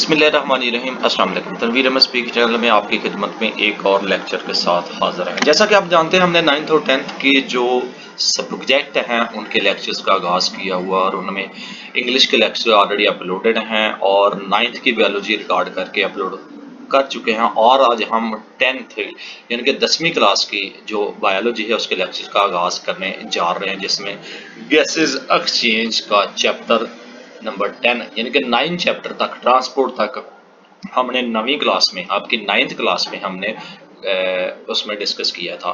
बिस्मिल्लाहिर्रहमानिर्रहीम। अस्सलाम वालेकुम। तनवीर अहमद स्पीक चैनल में आपकी खिदमत में एक और लेक्चर के साथ हाजिर हैं। जैसा कि आप जानते हैं, हमने 9th और 10th के जो सब्जेक्ट हैं उनके लेक्चर्स का आगाज़ किया हुआ और उनमें इंग्लिश के लेक्चर ऑलरेडी अपलोडेड हैं और 9th की बायोलॉजी रिकॉर्ड करके अपलोड कर चुके हैं। और आज हम 10th यानी कि 10वीं क्लास की जो बायोलॉजी है उसके लेक्चर का आगाज़ करने जा रहे हैं, जिसमें गैसेस एक्सचेंज का चैप्टर नंबर 10 यानी कि 9 चैप्टर तक, ट्रांसपोर्ट तक हमने 9वीं क्लास में, आपकी 9th क्लास में हमने उसमें डिस्कस किया था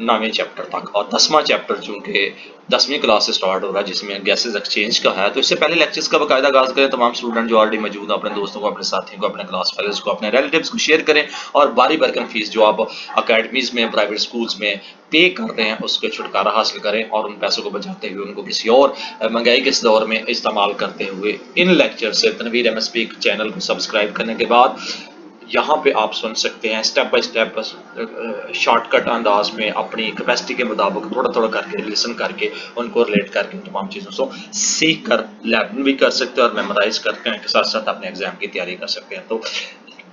9वें चैप्टर तक। और 10वां चैप्टर चूँकि 10वीं क्लास से स्टार्ट हो रहा है जिसमें गैसेस एक्सचेंज का है, तो इससे पहले लेक्चर्स का बाकायदा आगाज़ करें। तमाम स्टूडेंट जो ऑलरेडी मौजूद हैं अपने दोस्तों को, अपने साथियों को, अपने क्लास फेलोज़ को, अपने रिलेटिव्स को शेयर करें और बारी बरकन फीस जो आप अकेडमीज़ में, प्राइवेट स्कूल्स में पे करते हैं उसके छुटकारा हासिल करें और उन पैसों को बचाते हुए उनको किसी और महंगाई के इस दौर में इस्तेमाल करते हुए इन लेक्चर से तनवीर अहमद स्पीक चैनल को सब्सक्राइब करने के बाद यहाँ पे आप सुन सकते हैं स्टेप बाय स्टेप शॉर्टकट अंदाज में अपनी कैपेसिटी के मुताबिक थोड़ा थोड़ा करके लिसन करके उनको रिलेट करके तमाम चीज़ों को सीख कर लर्न भी कर सकते हैं और मेमोराइज करते हैं, के साथ साथ अपने एग्जाम की तैयारी कर सकते हैं। तो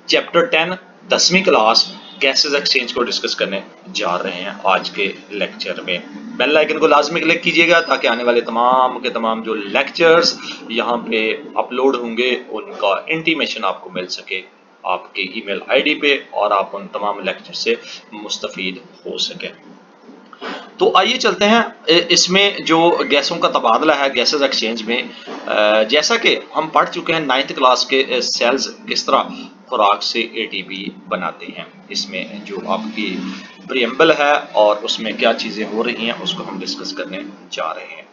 चैप्टर 10 10वीं क्लास गैसेस एक्सचेंज को डिस्कस करने जा रहे हैं आज के लेक्चर में। बेल आइकन को लाजमी क्लिक कीजिएगा ताकि आने वाले तमाम के तमाम जो लेक्चर्स यहाँ पे अपलोड होंगे उनका इंटीमेशन आपको मिल सके आपके ईमेल आईडी पे और आप उन तमाम लेक्चर से मुस्तफीद हो सके। तो आइए चलते हैं इसमें जो गैसों का तबादला है गैसेस एक्सचेंज में। जैसा कि हम पढ़ चुके हैं 9th क्लास के सेल्स किस तरह खुराक से एटीपी बनाते हैं, इसमें जो आपकी प्रीएम्बल है और उसमें क्या चीज़ें हो रही हैं उसको हम डिस्कस करने जा रहे हैं।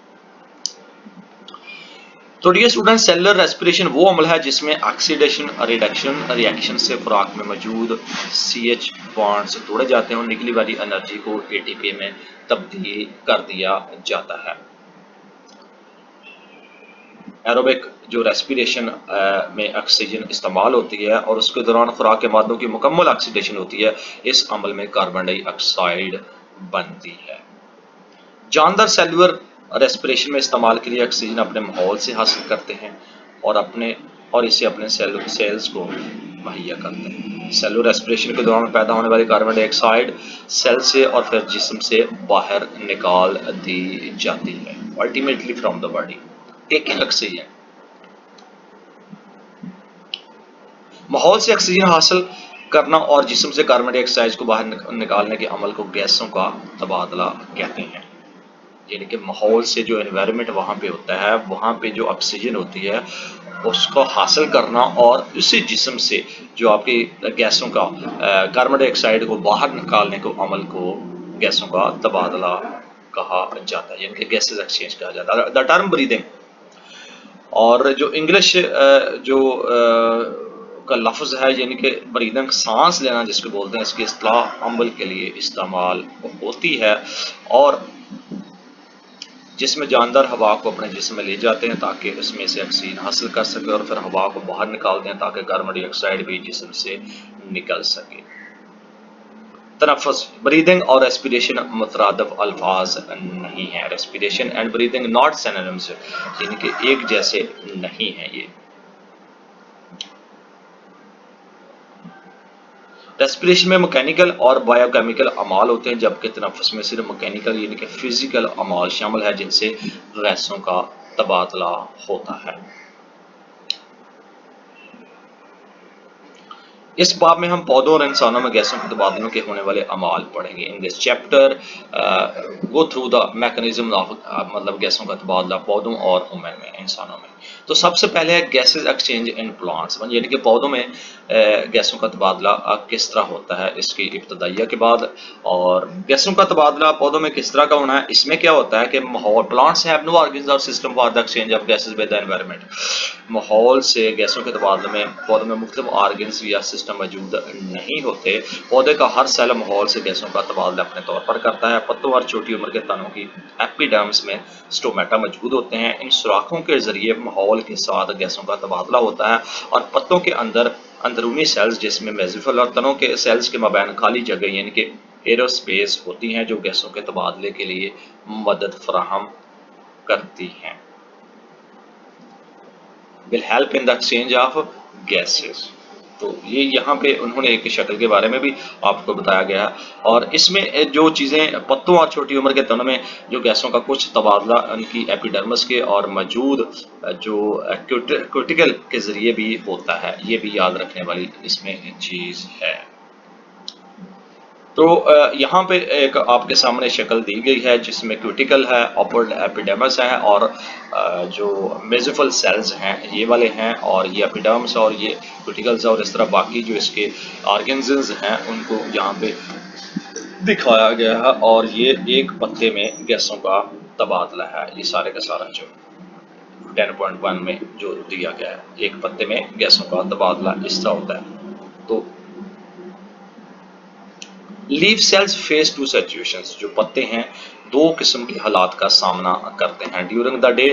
तो डियर स्टूडेंट, सेलुलर रेस्पिरेशन वो अमल है जिसमें ऑक्सीडेशन रिडक्शन रिएक्शन से खुराक में मौजूद CH बॉन्ड्स तोड़े जाते हैं और निकली वाली एनर्जी को ATP में तब्दील कर दिया जाता है। एरोबिक जो रेस्पिरेशन में ऑक्सीजन इस्तेमाल होती है और उसके दौरान खुराक के मादों की मुकम्मल ऑक्सीडेशन होती है, इस अमल में कार्बन डाइऑक्साइड बनती है। जानदार सेलुलर रेस्पिरेशन में इस्तेमाल के लिए ऑक्सीजन अपने माहौल से हासिल करते हैं और इसे अपने सेल्स को मुहैया करते हैं। सेलुलर रेस्पिरेशन के दौरान पैदा होने वाली कार्बन डाइऑक्साइड सेल से और फिर जिस्म से बाहर निकाल दी जाती है, ultimately from the body. Taking oxygen, माहौल से ऑक्सीजन हासिल करना और जिस्म से कार्बन डाइऑक्साइड को बाहर निकालने के अमल को गैसों का तबादला कहते हैं। यानी कि माहौल से जो एनवायरनमेंट वहाँ पे होता है, वहाँ पे जो ऑक्सीजन होती है उसको हासिल करना और उसी जिस्म से जो आपकी गैसों का कार्बन डाइऑक्साइड को बाहर निकालने को अमल को गैसों का तबादला कहा जाता है, यानी कि गैसेस एक्सचेंज कहा जाता है। द टर्म ब्रीदिंग, और जो इंग्लिश जो का लफ्ज़ है यानी कि ब्रीदिंग सांस लेना जिसको बोलते हैं, इसकी इस्तिलाह अमल के लिए इस्तेमाल होती है और जिसमें जानदार हवा को अपने जिस्म में ले जाते हैं ताकि उसमें से ऑक्सीजन हासिल कर सके और फिर हवा को बाहर निकाल दें ताकि कार्बन डाइऑक्साइड भी जिस्म से निकल सके। तनफ़ुस, ब्रीदिंग और रेस्पिरेशन मुतरादिफ अल्फाज नहीं है। Respiration and breathing not synonyms, यानी कि एक जैसे नहीं है ये। रेस्पिरेशन में मैकेनिकल और बायोकेमिकल अमाल होते हैं, जबकि तनफ़ुस में सिर्फ मैकेनिकल यानी कि फिजिकल अमाल शामिल है जिनसे गैसों का तबादला होता है। इस बाब में हम पौधों और इंसानों में गैसों के तबादलों के होने वाले अमाल पढ़ेंगे। In this chapter go through the mechanism of मतलब गैसों का तबादला पौधों और ह्यूमन में, इंसानों में। तो सबसे पहले है गैसेस एक्सचेंज इन प्लांट्स, यानी कि पौधों में गैसों का तबादला किस तरह होता है इसकी इब्तदाइया के बाद। और गैसों का तबादला पौधों में किस तरह का होना है, इसमें क्या होता है कि माहौल, प्लांट्स हैव नो ऑर्गन्स और system for the exchange of gases with the environment. माहौल से गैसों के तबादले में पौधों में मुख्तलिफ ऑर्गन्स या सिस्टम मौजूद नहीं होते। पौधे का हर सेल माहौल से गैसों का तबादला अपने तौर पर करता है। पत्तों और छोटी उम्र के तनों की एपिडर्म्स में स्टोमेटा मौजूद होते हैं। इन सुराखों के जरिए माहौल के साथ गैसों का तबादला होता है और पत्तों के अंदर अंदरूनी सेल्स जिसमें मेसोफिल और तनों के सेल्स के मबैन खाली जगह यानी कि एरोस्पेस होती हैं जो गैसों के तबादले के लिए मदद फराहम करती हैं। will help in the exchange of gases. تو یہ یہاں پہ انہوں نے ایک شکل کے بارے میں بھی آپ کو بتایا گیا ہے، اور اس میں جو چیزیں پتوں اور چھوٹی عمر کے تنوں میں جو گیسوں کا کچھ تبادلہ ان کی ایپیڈرمس کے اور موجود جو کوٹیکل کے ذریعے بھی ہوتا ہے، یہ بھی یاد رکھنے والی اس میں چیز ہے۔ تو یہاں پہ ایک آپ کے سامنے شکل دی گئی ہے جس میں کوٹیکل ہے، اپورڈ ایپیڈرمس ہے، اور جو میزوفل سیلز ہیں یہ والے ہیں، اور یہ ایپیڈرمس اور یہ کوٹیکلز اور اس طرح باقی جو اس کے آرگنزز ہیں ان کو یہاں پہ دکھایا گیا ہے، اور یہ ایک پتے میں گیسوں کا تبادلہ ہے۔ یہ سارے کا سارا جو 10.1 میں جو دیا گیا ہے، ایک پتے میں گیسوں کا تبادلہ اس طرح ہوتا ہے۔ تو leaf cells face two situations, جو پتے ہیں دو قسم کے حالات کا سامنا کرتے ہیں during the day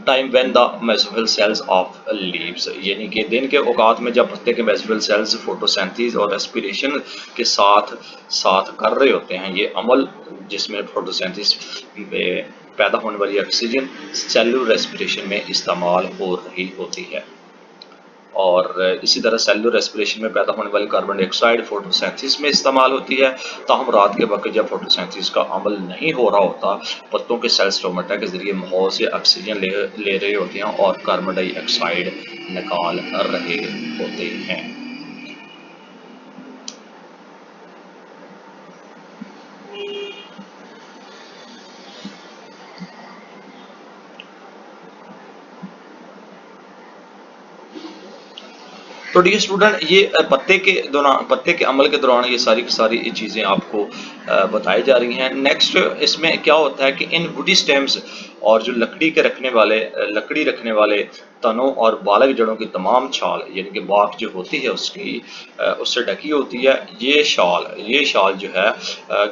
time when the mesophyll cells of leaves, یعنی کہ دن کے اوقات میں جب پتے کے میزوفل سیلز فوٹوسینتھیز اور ریسپیریشن کے ساتھ کر رہے ہوتے ہیں یہ عمل، جس میں فوٹوسینتھیز میں پیدا ہونے والی آکسیجن سیلولر ریسپیریشن میں استعمال ہو رہی ہوتی ہے، اور اسی طرح سیلولر ریسپریشن میں پیدا ہونے والی کاربن ڈائی آکسائڈ فوٹوسینتھیس میں استعمال ہوتی ہے۔ تاہم رات کے وقت جب فوٹوسینتھیس کا عمل نہیں ہو رہا ہوتا، پتوں کے سیلز سٹومیٹا کے ذریعے ماحول سے آکسیجن لے رہے ہوتے ہیں اور کاربن ڈائی آکسائڈ نکال رہے ہوتے ہیں۔ تو ڈیئر اسٹوڈنٹ، یہ پتے کے عمل کے دوران یہ ساری کی ساری چیزیں آپ کو بتائی جا رہی ہیں۔ نیکسٹ اس میں کیا ہوتا ہے کہ ان ووڈی سٹیمز اور جو لکڑی رکھنے والے تنوں اور بالغ جڑوں کی تمام چھال، یعنی کہ باک جو ہوتی ہے اس سے ڈھکی ہوتی ہے، یہ شال جو ہے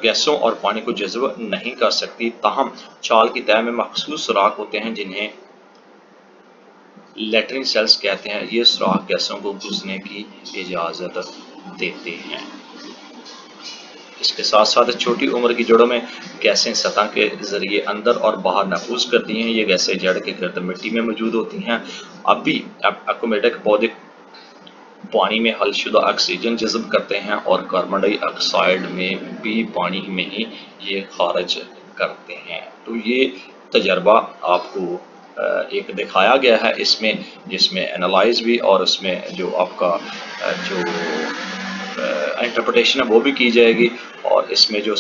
گیسوں اور پانی کو جذب نہیں کر سکتی، تاہم چھال کی تہہ میں مخصوص سوراخ ہوتے ہیں جنہیں لیٹرنگ سیلز کہتے ہیں، یہ سوراخ گیسوں کو گھسنے کی اجازت دیتے ہیں۔ اس کے ساتھ ساتھ چھوٹی عمر کی جڑوں میں گیسیں سطح کے ذریعے اندر اور باہر نفوذ کرتی ہیں، یہ گیسیں جڑ کے گرد مٹی میں موجود ہوتی ہیں۔ اب بھی ایکومیٹک پودے پانی میں حل شدہ آکسیجن جذب کرتے ہیں اور کاربن ڈائی آکسائڈ میں بھی پانی میں ہی یہ خارج کرتے ہیں۔ تو یہ تجربہ آپ کو ایک دکھایا گیا ہے اس میں، جس میں انالائز بھی اور اس میں جو آپ کا جو انٹرپریٹیشن ہے وہ بھی کی جائے گی، اور اس میں جو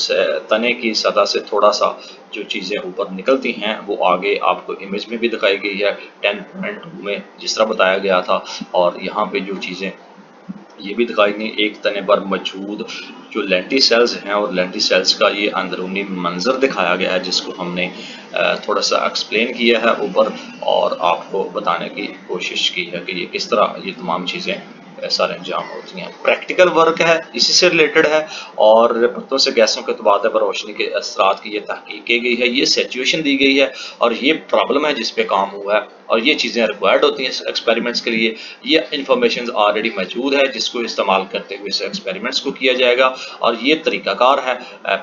تنے کی سطح سے تھوڑا سا جو چیزیں اوپر نکلتی ہیں وہ آگے آپ کو امیج میں بھی دکھائی گئی ہے 10.2 میں جس طرح بتایا گیا تھا، اور یہاں پہ جو چیزیں یہ بھی دکھائی گئی ایک تنے پر موجود جو لینٹی سیلز ہیں، اور لینٹی سیلز کا یہ اندرونی منظر دکھایا گیا ہے جس کو ہم نے تھوڑا سا ایکسپلین کیا ہے اوپر، اور آپ کو بتانے کی کوشش کی ہے کہ یہ کس طرح یہ تمام چیزیں سارے انجام ہوتی ہیں۔ پریکٹیکل ورک ہے، اسی سے ریلیٹڈ ہے، اور پتوں سے گیسوں کے تبادلے پر روشنی کے اثرات کی یہ تحقیق کی گئی ہے، یہ سچویشن دی گئی ہے، اور یہ پرابلم ہے جس پہ کام ہوا ہے، اور یہ چیزیں ریکوائرڈ ہوتی ہیں ایکسپیریمنٹس کے لیے۔ یہ انفارمیشن آلریڈی موجود ہے جس کو استعمال کرتے ہوئے اس ایکسپیریمنٹس کو کیا جائے گا، اور یہ طریقہ کار ہے،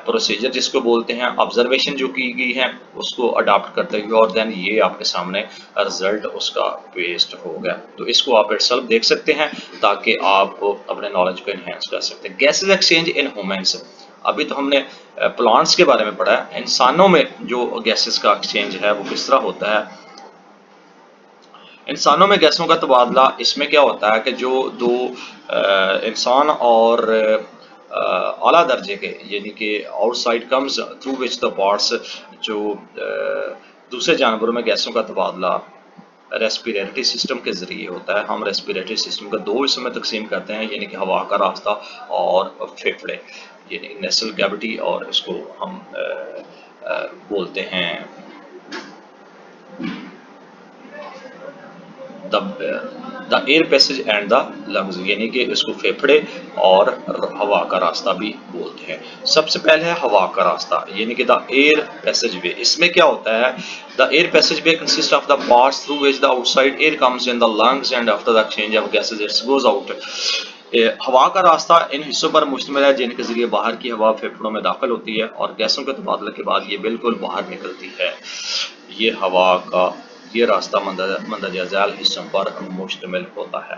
پروسیجر جس کو بولتے ہیں، آبزرویشن جو کی گئی ہے اس کو اڈاپٹ کرتے ہوئے، اور دین یہ آپ کے سامنے رزلٹ اس کا پیسٹ ہوگا۔ تو اس کو آپ ایٹسلف دیکھ سکتے ہیں تاکہ آپ اپنے نالج کو انہینس کر سکتے ہیں۔ گیسز ایکسچینج ان ہیومنز، ابھی تو ہم نے پلانٹس کے بارے میں پڑھا ہے، انسانوں میں جو گیسز کا ایکسچینج ہے وہ کس طرح ہوتا ہے۔ انسانوں میں گیسوں کا تبادلہ اس میں کیا ہوتا ہے کہ جو دو انسان اور اعلیٰ درجے کے، یعنی کہ out side comes through which the parts, جو دوسرے جانوروں میں گیسوں کا تبادلہ ریسپیریٹری سسٹم کے ذریعے ہوتا ہے۔ ہم ریسپیریٹری سسٹم کو دو حصوں میں تقسیم کرتے ہیں، یعنی کہ ہوا کا راستہ اور پھیپھڑے، یعنی نیسل کیوٹی، اور اس کو ہم بولتے ہیں the air passage and the lungs, یعنی کہ اس کو پھیپھڑے اور ہوا کا راستہ بھی بولتے ہیں۔ سب سے پہلے ہے ہوا کا راستہ، یعنی کہ دا ایئر پیسج وے۔ اس میں کیا ہوتا ہے، the air passageway consist of the parts through which the outside air comes in the lungs and after the exchange of gases it goes out. ہوا کا راستہ ان حصوں پر مشتمل ہے جن کے ذریعے باہر کی ہوا پھیپھڑوں میں داخل ہوتی ہے اور گیسوں کے تبادلے کے بعد یہ بالکل باہر نکلتی ہے۔ یہ ہوا کا یہ راستہ مندرجہ ذیل حصوں پر مشتمل ہوتا ہے۔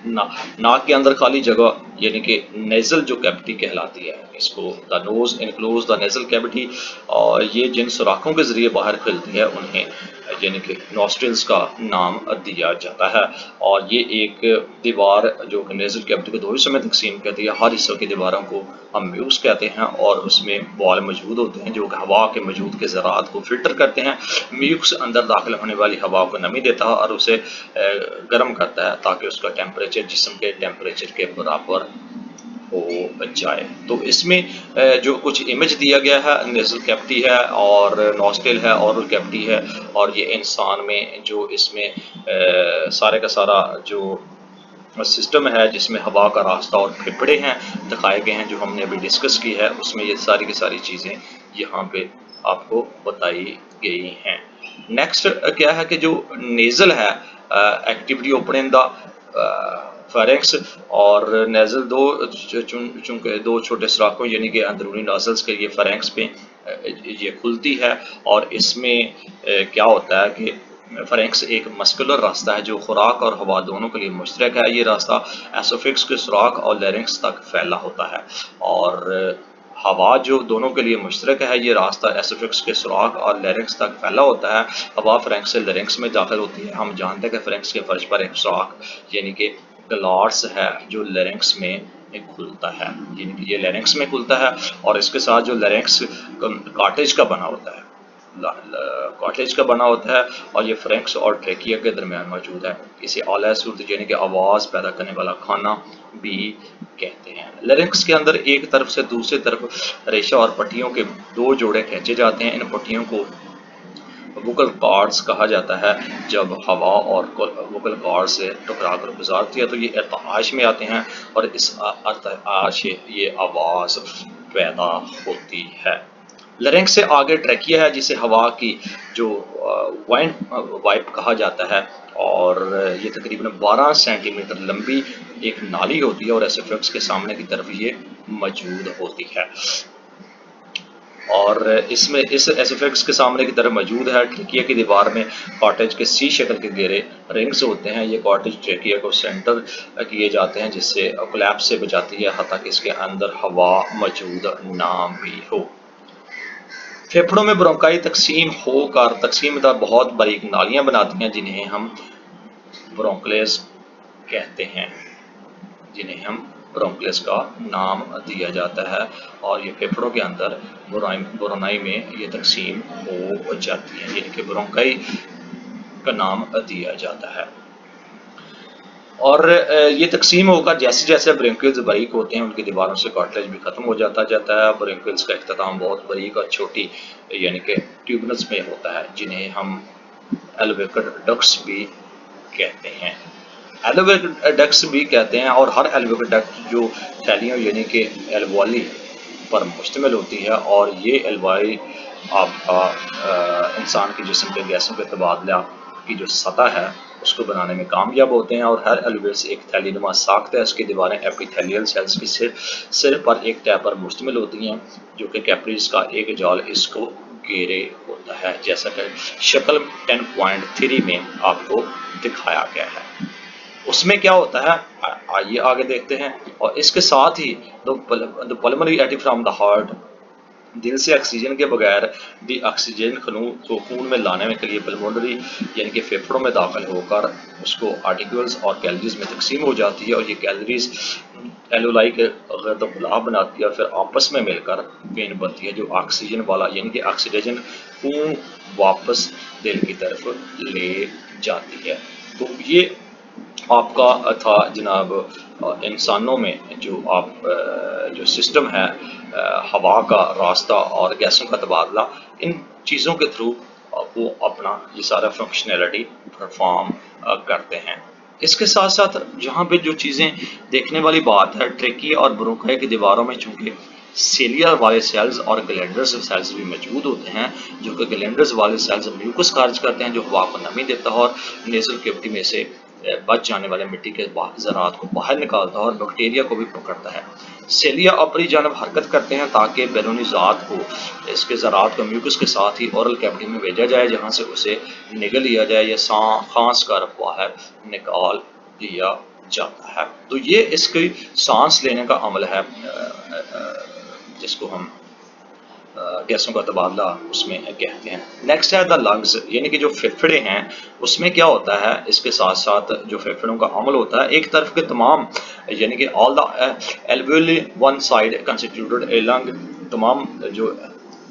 नाक के अंदर खाली जगह यानी कि नेजल जो कैविटी कहलाती है, इसको the nose enclose the nasal cavity, और ये जिन सुराखों के जरिए बाहर खुलती है उन्हें यानी कि नॉस्ट्रिल्स का नाम दिया जाता है। और ये एक दीवार जो कि नेजल कैविटी को दो हिस्सों में तकसीम करती है, हर हिस्सों की दीवारों को हम म्यूक्स कहते हैं, और उसमें बॉल मौजूद होते हैं जो हवा के मौजूद के ज़रात को फिल्टर करते हैं। म्यूक्स अंदर दाखिल होने वाली हवा को नमी देता है और उसे गर्म करता है ताकि उसका टेम्परेचर जिस्म के टेम्परेचर के बराबर हो जाए। तो इसमें जो कुछ इमेज दिया गया है, नेजल कैविटी है और नॉस्ट्रिल है, ओरल कैविटी है, और ये इंसान में जो इसमें सारे का सारा जो सिस्टम है जिसमें हवा का रास्ता और फेफड़े हैं दिखाए गए हैं जो हमने अभी डिस्कस की है, उसमें ये सारी की सारी चीज़ें यहाँ पे आपको बताई गई हैं। नेक्स्ट क्या है कि जो नेज़ल है, एक्टिविटी ओपन द फेरेंक्स, और नेज़ल चूंकि दो छोटे सुराखों यानी कि अंदरूनी नॉजल्स के ये फेरेंक्स पे ये खुलती है, और इसमें क्या होता है कि फेरेंक्स एक मस्कुलर रास्ता है जो खुराक और हवा दोनों के लिए मुश्तरक है। ये रास्ता एसोफिक्स के सुराख और लैरिंक्स तक फैला होता है, और हवा जो दोनों के लिए मुश्तरक है, ये रास्ता एसोफिक्स के सुराख और लैरिंक्स तक फैला होता है। हवा फेरेंक्स से लैरिंक्स में दाखिल होती है। हम जानते हैं कि फेरेंक्स के फर्श पर एक सुराख यानी कि ग्लॉट्स है जो लैरिंक्स में खुलता है, यानी कि ये लैरिंक्स में खुलता है, और इसके साथ जो लैरिंक्स कार्टेज का बना होता है, कार्टेज का बना होता है, और ये फेरेंक्स और ट्रेकिया के दरमियान मौजूद है। इसे आला सूरत यानी कि आवाज़ पैदा करने वाला खाना भी कहते हैं। लैरिंक्स के अंदर एक तरफ से दूसरी तरफ रेशा और पट्टियों के दो जोड़े खींचे जाते हैं। इन पट्टियों को वोकल कॉर्ड्स कहा जाता है। जब हवा और वोकल कॉर्ड से टकरा कर गुजरती है तो ये इर्तआश में आते हैं, और इस इर्तआश से ये आवाज़ पैदा होती है। लैरिंक्स से आगे ट्रैकिया है जिसे हवा की जो वाइप कहा जाता है, और ये तकरीबन 12 सेंटीमीटर लंबी एक नाली होती है, और एसोफेक्स के सामने की तरफ ये मौजूद होती है, और इसमें इस एसोफेक्स के सामने की तरफ मौजूद है। ट्रेकिया की दीवार में कॉटेज के सी शक्ल के घेरे रिंग्स होते हैं। ये कॉटेज ट्रेकिया को सेंटर किए जाते हैं जिससे कोलैप्स से बचाती है, हत्ता कि इसके अंदर हवा मौजूद ना भी हो। फेफड़ों में ब्रोंकाई तकसीम बहुत बारीक नालियां बनाती हैं जिन्हें हम ब्रोंकलेस कहते हैं, जिन्हें हम ब्रोंकलेस का नाम दिया जाता है, और ये फेफड़ों के अंदर बोरोनाई में ये तकसीम हो जाती है, यानी कि ब्रोंकाई का नाम दिया जाता है। और ये तकसीम होकर जैसे जैसे ब्रोंकिल्स बारीक होते हैं उनकी दीवारों से कार्टिलेज भी खत्म हो जाता है। ब्रोंकिल्स का इख्तिताम बहुत बारीक और छोटी यानी कि ट्यूबनल्स में होता है जिन्हें हम एल्वेटेड डक्ट्स भी कहते हैं। एल्वेटेड डक्ट्स भी कहते हैं, और हर एल्वेटेड डक्ट जो थैलियों यानी कि एल्वोली पर मुश्तमिल होती है, और ये एल्वोली आपका इंसान के जिस्म के गैसों के तबादला की जो सतह है उसको बनाने में कामयाब होते हैं, और हर एल्वेट्स एक थैलीनुमा साख्त है। इसकी दीवारें एपिथेलियल सेल्स की सिर पर एक टैब पर मुश्तमिल होती हैं जो कि कैपरीज का एक जाल इसको घेरे होता है, जैसा कि शक्ल 10.3 में आपको दिखाया गया है। उसमें क्या होता है आइए आगे देखते हैं। और इसके साथ ही द पल्मोनरी एटी फ्रॉम द हार्ट, दिल से ऑक्सीजन के बगैर भी ऑक्सीजन को खून में लाने के लिए पल्मोनरी यानी कि फेफड़ों में दाखिल होकर उसको आर्टिकल्स और कैलोरीज में तकसीम हो जाती है, और ये कैलोरीज एलोलाई के गुलाब बनाती है और फिर आपस में मिलकर वेन बनती है जो ऑक्सीजन वाला यानी कि ऑक्सीजन खून वापस दिल की तरफ ले जाती है। तो ये आपका था जनाब इंसानों में जो सिस्टम है, हवा का रास्ता और गैसों का तबादला, इन चीज़ों के थ्रू वो अपना ये सारा फंक्शनैलिटी परफॉर्म करते हैं। इसके साथ साथ जहाँ पे जो चीज़ें देखने वाली बात है, ट्रेकिया और ब्रोंकाई की दीवारों में चूँकि सेलिया वाले सेल्स और ग्लैंडर्स सेल्स भी मौजूद होते हैं, जो कि ग्लैंडर्स वाले सेल्स म्यूकस खारिज करते हैं जो हवा को नमी देता है और नेजल कैविटी में से बच जाने वाले मिट्टी के ज़रात को बाहर निकालता है और बैक्टीरिया को भी पकड़ता है। सेलिया अपनी जानब हरकत करते हैं ताकि बैरूनी ज़ात को इसके ज़रात को म्यूकस के साथ ही ओरल कैविटी में भेजा जाए जहाँ से उसे निगल लिया जाए या खांस कर बाहर निकाल दिया जाता है। तो ये इसकी सांस लेने का अमल है जिसको हम गैसों का तबादला उसमें कहते हैं। नेक्स्ट है द लंग्स, यानी कि जो फेफड़े हैं उसमें क्या होता है, इसके साथ साथ जो फेफड़ों का अमल होता है, एक तरफ के तमाम यानी कि all the alveoli one side constituted A lung, तमाम जो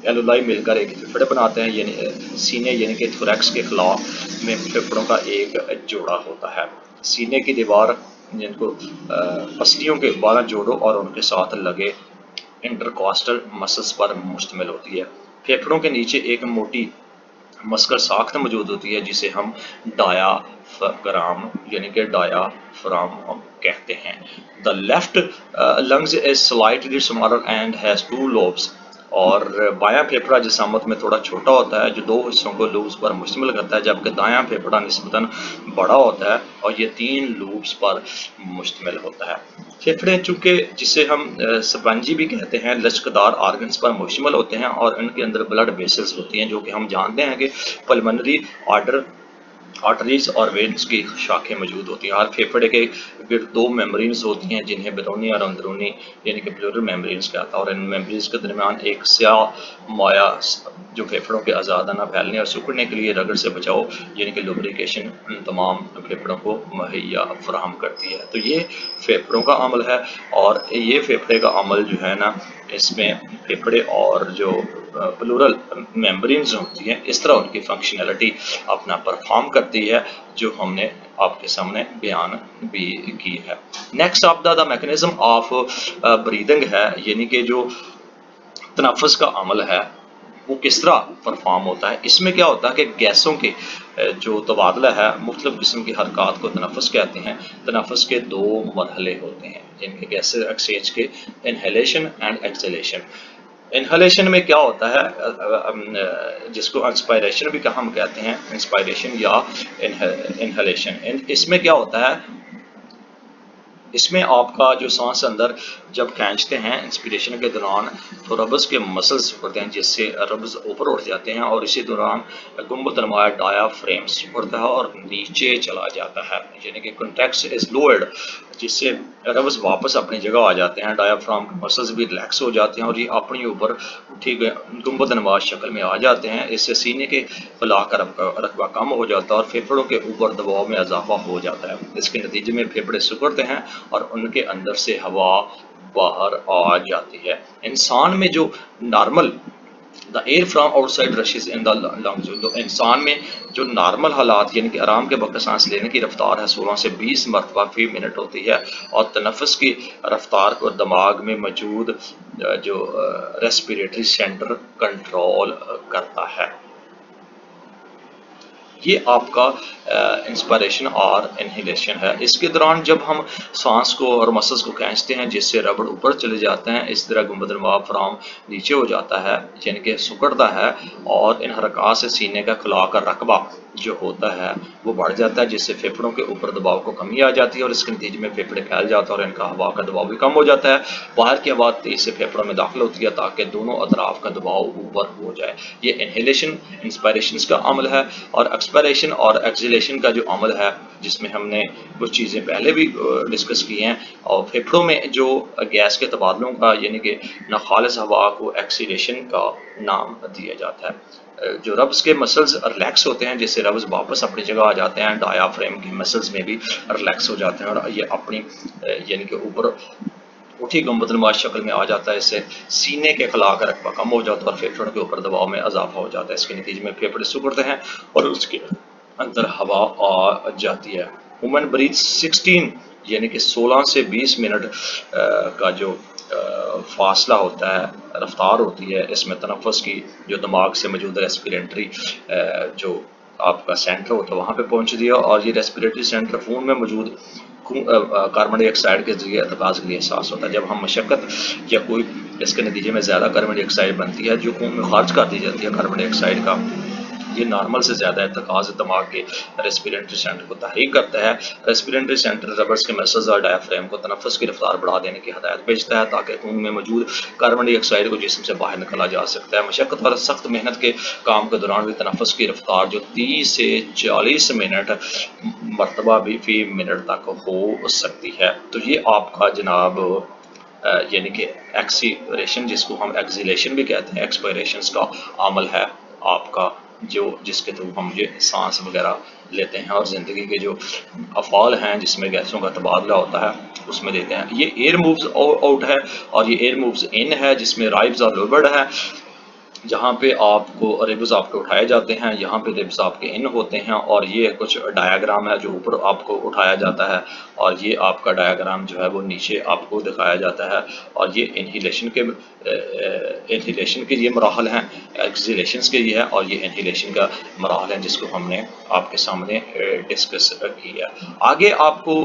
एलोलाई मिलकर एक फेफड़े बनाते हैं, यानी सीने यानी कि थोरैक्स के खिलाफ में फेफड़ों का एक जोड़ा होता है। सीने की दीवार जिनको पसलियों के 12 जोड़ों और उनके साथ लगे इंटरकॉस्टल मसल्स पर मुश्तमिल होती है। फेफड़ों के नीचे एक मोटी मस्कुलर साख्त मौजूद होती है जिसे हम डायाफ्राम यानी कि डायाफ्राम कहते हैं। The left lungs is slightly smaller and has two lobes, और बायां फेफड़ा जिसामत में थोड़ा छोटा होता है जो दो हिस्सों को लूब्स पर मुश्तमिल करता है, जबकि दायां फेफड़ा निस्बतन बड़ा होता है और ये 3 लूब्स पर मुश्तमिल होता है। फेफड़े चूंकि जिसे हम स्पंजी भी कहते हैं, लचकदार आर्गन्स पर मुश्तमिल होते हैं और इनके अंदर ब्लड वेसल्स होती हैं, जो कि हम जानते हैं कि पल्मोनरी आर्टरीज और वेन्स की शाखें मौजूद होती हैं। हर फेफड़े के गिर्द 2 मेम्ब्रेन्स होती हैं जिन्हें बैरूनी और अंदरूनी यानी कि प्लूरल मेम्ब्रेन्स कहता है, और इन मेम्ब्रेन्स के दरमियान एक स्याह माया जो फेफड़ों के आज़ादाना फैलने और सिकुड़ने के लिए रगड़ से बचाव यानी कि लुब्रिकेशन तमाम फेफड़ों को मुहैया फराहम करती है। तो ये फेफड़ों का अमल है, और ये फेफड़े का अमल जो है ना, इसमें फेफड़े और जो प्लूरल मेम्ब्रेन्स होती हैं इस तरह उनकी फंक्शनैलिटी अपना परफॉर्म करती है, जो हमने आपके सामने बयान भी की है। नेक्स्ट आप द मैकेनिज्म ऑफ ब्रीदिंग है, यानी कि जो तनफ़ुस का अमल है वो किस तरह परफॉर्म होता है। इसमें क्या होता है कि गैसों के जो तबादला है, मुख्तलिफ किस्म की हरकत को तनफ़ुस कहते हैं। तनफ़ुस के 2 मरहले होते हैं जिनके गैस एक्सचेंज के इनहेलेशन एंड एक्सहेलेशन। इनहेलेशन में क्या होता है, जिसको इंस्पायरेशन भी हम कहते हैं, इंस्पायरेशन या इनहेलेशन। इसमें क्या होता है, इसमें आपका जो सांस अंदर जब खींचते हैं इंस्पिरेशन के दौरान तो रब्स के मसल्स सिकुड़ते हैं, जिससे रब्स ऊपर उठ जाते हैं और इसी दौरान गुंबद नुमा डायाफ्रेम सिकुड़ता है और नीचे चला जाता है, यानी कि कॉन्ट्रैक्शन इज लोअर्ड, जिससे रब्स वापस अपनी जगह आ जाते हैं। डायाफ्राम के मसल्स भी रिलैक्स हो जाते हैं और ये अपनी ऊपर उठी गुंबद नुमा शक्ल में आ जाते हैं। इससे सीने के फला का रकबा कम हो जाता है और फेफड़ों के ऊपर दबाव में इजाफा हो जाता है। इसके नतीजे में फेफड़े सिकुड़ते हैं और उनके अंदर से हवा बाहर आ जाती है। इंसान में जो normal the air from outside rashes in the lungs, तो इंसान में जो नॉर्मल हालात यानी कि आराम के वक्त सांस लेने की रफ्तार है 16 से 20 मरतबा फी मिनट होती है, और तनफ़ुस की रफ्तार को दिमाग में मौजूद जो रेस्पिरेटरी सेंटर कंट्रोल करता है। ये आपका इंस्पायरेशन और इनहेलेशन है। इसके दौरान जब हम सांस को और मसल्स को खींचते हैं जिससे रबड़ ऊपर चले जाते हैं, इस तरह गुंबद नुमा फ्राम नीचे हो जाता है यानी कि सिकुड़ता है, और इन हरकत से सीने का खुला का रकबा जो होता है वो बढ़ जाता है, जिससे फेफड़ों के ऊपर दबाव को कमी आ जाती है और इसके नतीजे में फेफड़े फैल जाते हैं और इनका हवा का दबाव भी कम हो जाता है। बाहर की हवा तेज से फेफड़ों में दाखिल होती है ताकि दोनों अतराफ का दबाव ऊपर हो जाए। ये इनहेलेशन इंस्पायरेशन का अमल है। और एक्सपायरेशन और एक्सहेलेशन का जो अमल है, जिसमें हमने कुछ चीज़ें पहले भी डिस्कस की हैं, और फेफड़ों में जो गैस के तबादलों का यानी कि नाखालिस हवा को एक्सहेलेशन का नाम दिया जाता है। जो रब्स के मसल्स रिलैक्स होते हैं जिससे रब्स वापस अपनी जगह आ जाते हैं, डायाफ्रेम के मसल्स में भी रिलैक्स हो जाते हैं और ये अपनी यानी कि ऊपर उठी गुंबद नुमा शक्ल में आ जाता है। इससे सीने के खला का रकबा कम हो जाता है और फेफड़ों के ऊपर दबाव में इजाफा हो जाता है। इसके नतीजे में फेफड़े सिकुड़ते हैं और उसके अंदर हवा आ जाती है। वुमेन ब्रीथ 16 यानी कि 16 से 20 मिनट का जो फासला होता है, रफ्तार होती है, इसमें तनफ़ुस की जो दिमाग से मौजूद रेस्पिरेटरी जो आपका सेंटर होता है वहाँ पे पहुँच दिया, और ये रेस्पिरेटरी सेंटर खून में मौजूद कार्बन डाइऑक्साइड के जरिए एहसास के लिए एहसास होता है। जब हम मशक्क़त या कोई इसके नतीजे में ज़्यादा कार्बन डाइऑक्साइड बनती है जो खून में खारिज कर दी जाती है कार्बन डाइऑक्साइड का ये नॉर्मल से ज़्यादा इर्तिकाज़ दिमाग के रेस्पिरेटरी सेंटर को तहरीक करता है। रेस्पिरेटरी सेंटर रबर्स के मसल्स और डायफ्राम को तनफ़्फ़ुस की रफ्तार बढ़ा देने की हिदायत भेजता है ताकि खून में मौजूद कार्बन डाइऑक्साइड को जिस्म से बाहर निकाला जा सकता है। मशक्क़त और सख्त मेहनत के काम के दौरान भी तनफ़्फ़ुस की रफ्तार जो 30 से 40 मिनट मरतबा भी फी मिनट तक हो सकती है। तो ये आपका जनाब यानी कि एक्सीलरेशन, जिसको हम एक्सीलेशन भी कहते हैं, एक्सपायरेशन का अमल है आपका, जो जिसके थ्रू हम ये सांस वगैरह लेते हैं और ज़िंदगी के जो अफ़ाल हैं जिसमें गैसों का तबादला होता है उसमें देते हैं। ये एयर मूव्स आउट है और ये एयर मूव्स इन है, जिसमें राइब्स और लोबर्ड है। जहाँ पे आपको रिब्स आपके उठाए जाते हैं, यहाँ पे रिब्स आपके इन होते हैं, और ये कुछ डायग्राम है जो ऊपर आपको उठाया जाता है और ये आपका डायग्राम जो है वो नीचे आपको दिखाया जाता है। और ये इनहिलेशन के ये मराहल हैं, एक्सहिलेशन के ये है, और ये इनहिलेशन का मराहल है जिसको हमने आपके सामने डिस्कस किया। आगे आपको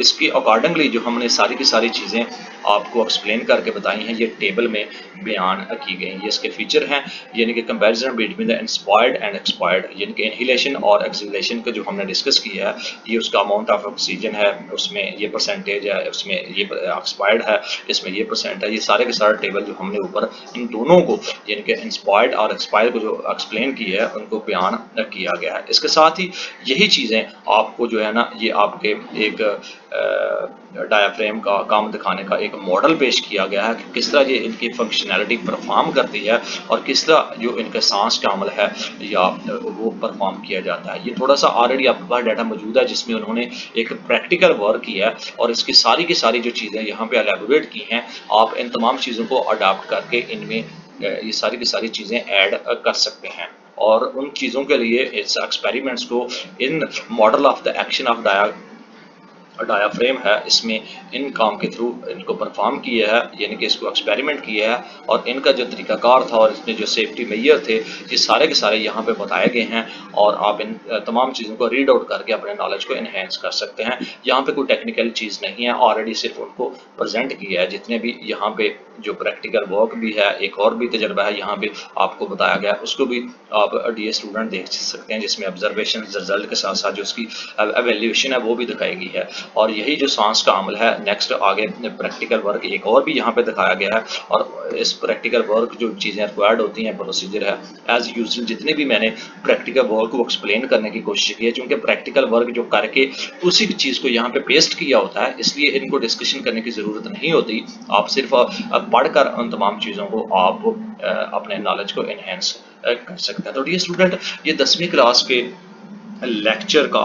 इसके अकॉर्डिंगली जो हमने सारी की सारी चीज़ें आपको एक्सप्लेन करके बताई हैं, ये टेबल में बयान की गई। ये इसके फीचर हैं, यानी कि comparison between the inspired and expired, यानी कि इनहिलेशन और एक्सहिलेशन का जो हमने डिस्कस किया है, ये उसका अमाउंट ऑफ ऑक्सीजन है, उसमें ये परसेंटेज है, उसमें ये एक्सपायर्ड है, इसमें ये परसेंट है। ये सारे के सारे टेबल जो हमने ऊपर इन दोनों को, यानी कि इंस्पायर्ड और एक्सपायर्ड को जो एक्सप्लेन किया है, उनको बयान किया गया है। इसके साथ ही यही चीज़ें आपको जो है ना, ये आपके एक डायाफ्रेम का काम दिखाने का एक मॉडल पेश किया गया है कि किस तरह ये इनकी फंक्शनैलिटी परफॉर्म करती है और किस तरह जो इनका सांस का अमल है या वो परफॉर्म किया जाता है। ये थोड़ा सा ऑलरेडी आपके पास डाटा मौजूद है जिसमें उन्होंने एक प्रैक्टिकल वर्क किया है और इसकी सारी की सारी जो चीज़ें यहाँ पे एलैबोरेट की हैं, आप इन तमाम चीज़ों को अडॉप्ट करके इनमें ये सारी की सारी चीज़ें ऐड कर सकते हैं और उन चीज़ों के लिए इस एक्सपेरिमेंट्स को in model of the action of diaphragm है, इसमें इन काम के थ्रू इनको परफॉर्म किया है, यानी कि इसको एक्सपेरिमेंट किया है और इनका जो तरीकाकार था और इसमें जो सेफ्टी मेजर थे, ये सारे के सारे यहाँ पे बताए गए हैं और आप इन तमाम चीज़ों को रीड आउट करके अपने नॉलेज को इन्हेंस कर सकते हैं। यहाँ पे कोई टेक्निकल चीज़ नहीं है, ऑलरेडी सिर्फ उनको प्रेजेंट किया है। जितने भी यहाँ पे जो प्रैक्टिकल वर्क भी है, एक और भी तजर्बा है यहाँ पे आपको बताया गया, उसको भी आप डी स्टूडेंट देख सकते हैं, जिसमें ऑब्जर्वेशन रिजल्ट के साथ साथ जो उसकी एवेल्यूशन है वो भी दिखाई गई है। और यही जो सांस का अमल है, नेक्स्ट आगे प्रैक्टिकल वर्क एक और भी यहाँ पे दिखाया गया है और इस प्रैक्टिकल वर्क जो चीज़ें रिक्वायर्ड होती हैं, प्रोसीजर है एज यूजुअल जितने भी मैंने प्रैक्टिकल वर्क को एक्सप्लेन करने की कोशिश की है, क्योंकि प्रैक्टिकल वर्क जो करके उसी चीज़ को यहाँ पे पेस्ट किया होता है, इसलिए इनको डिस्कशन करने की ज़रूरत नहीं होती। आप सिर्फ पढ़कर उन तमाम चीज़ों को आप अपने नॉलेज को इन्हेंस कर सकते हैं। तो डियर स्टूडेंट, ये 10वीं क्लास के लेक्चर का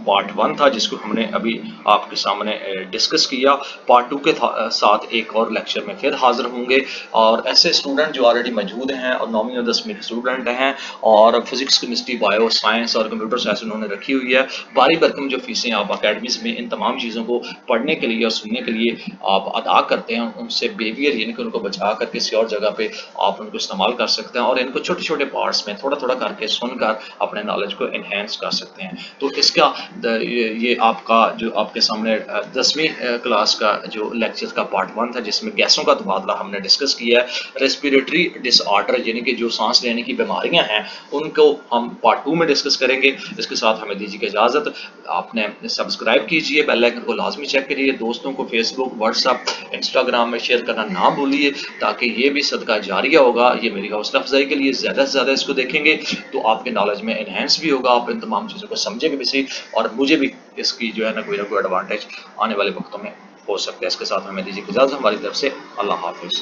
पार्ट 1 था जिसको हमने अभी आपके सामने डिस्कस किया। पार्ट 2 के साथ एक और लेक्चर में फिर हाजिर होंगे और ऐसे स्टूडेंट जो ऑलरेडी मौजूद हैं और 9वीं और 10वीं के स्टूडेंट हैं और फिजिक्स, केमिस्ट्री, बायो साइंस और कंप्यूटर साइंस उन्होंने रखी हुई है, बारी भरकम जो फीसें आप अकेडमीज में इन तमाम चीज़ों को पढ़ने के लिए और सुनने के लिए आप अदा करते हैं, उनसे बिहेवियर यानी कि उनको बचा कर किसी और जगह पे आप उनको इस्तेमाल कर सकते हैं और इनको छोटे छोटे पार्ट्स में थोड़ा थोड़ा करके सुनकर अपने नॉलेज को इन्हेंस कर सकते हैं। तो इसका ये आपका जो आपके सामने 10वीं क्लास का जो लेक्चर का पार्ट 1 था जिसमें गैसों का तबादला हमने डिस्कस किया है। रेस्पिरेटरी डिसऑर्डर यानी कि जो सांस लेने की बीमारियां हैं उनको हम पार्ट 2 में डिस्कस करेंगे। इसके साथ हमें दीजिए इजाज़त। आपने सब्सक्राइब कीजिए, बेल आइकन को लाजमी चेक करिए, दोस्तों को फेसबुक, व्हाट्सएप, इंस्टाग्राम में शेयर करना ना भूलिए ताकि ये भी सदका जारिया होगा। ये मेरी हौसला अफजाई के लिए, ज़्यादा से ज़्यादा इसको देखेंगे तो आपके नॉलेज में इन्हेंस भी होगा, आप इन तमाम चीज़ों को समझेंगे भी सही और मुझे भी इसकी जो है ना कोई एडवांटेज आने वाले वक्तों में हो सकता है। इसके साथ हमें दीजिए इजाज़त, हमारी तरफ से अल्लाह हाफिज़।